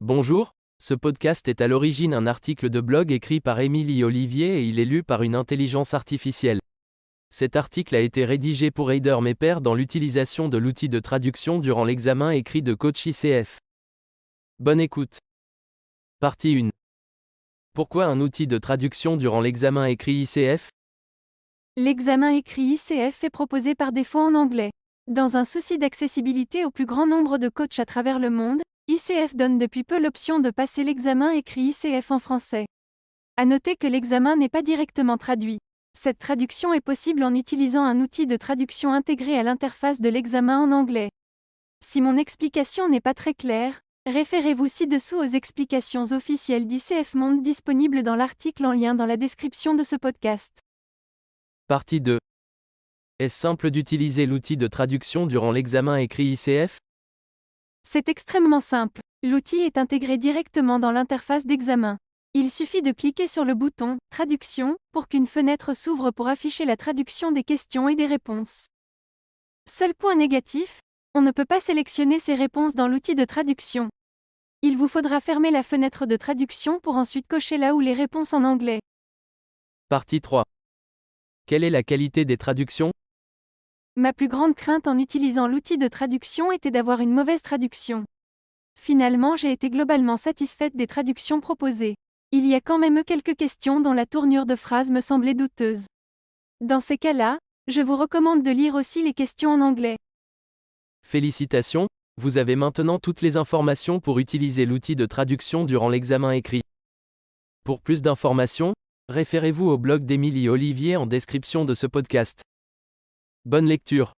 Bonjour, ce podcast est à l'origine un article de blog écrit par Émilie Olivier et il est lu par une intelligence artificielle. Cet article a été rédigé pour aider mes pairs dans l'utilisation de l'outil de traduction durant l'examen écrit de Coach ICF. Bonne écoute. Partie 1. Pourquoi un outil de traduction durant l'examen écrit ICF? L'examen écrit ICF est proposé par défaut en anglais. Dans un souci d'accessibilité au plus grand nombre de coachs à travers le monde, ICF donne depuis peu l'option de passer l'examen écrit ICF en français. À noter que l'examen n'est pas directement traduit. Cette traduction est possible en utilisant un outil de traduction intégré à l'interface de l'examen en anglais. Si mon explication n'est pas très claire, référez-vous ci-dessous aux explications officielles d'ICF Monde disponibles dans l'article en lien dans la description de ce podcast. Partie 2. Est-ce simple d'utiliser l'outil de traduction durant l'examen écrit ICF? C'est extrêmement simple. L'outil est intégré directement dans l'interface d'examen. Il suffit de cliquer sur le bouton « Traduction » pour qu'une fenêtre s'ouvre pour afficher la traduction des questions et des réponses. Seul point négatif, on ne peut pas sélectionner ces réponses dans l'outil de traduction. Il vous faudra fermer la fenêtre de traduction pour ensuite cocher là où les réponses en anglais. Partie 3. Quelle est la qualité des traductions? Ma plus grande crainte en utilisant l'outil de traduction était d'avoir une mauvaise traduction. Finalement, j'ai été globalement satisfaite des traductions proposées. Il y a quand même quelques questions dont la tournure de phrase me semblait douteuse. Dans ces cas-là, je vous recommande de lire aussi les questions en anglais. Félicitations, vous avez maintenant toutes les informations pour utiliser l'outil de traduction durant l'examen écrit. Pour plus d'informations, référez-vous au blog d'Émilie Olivier en description de ce podcast. Bonne lecture.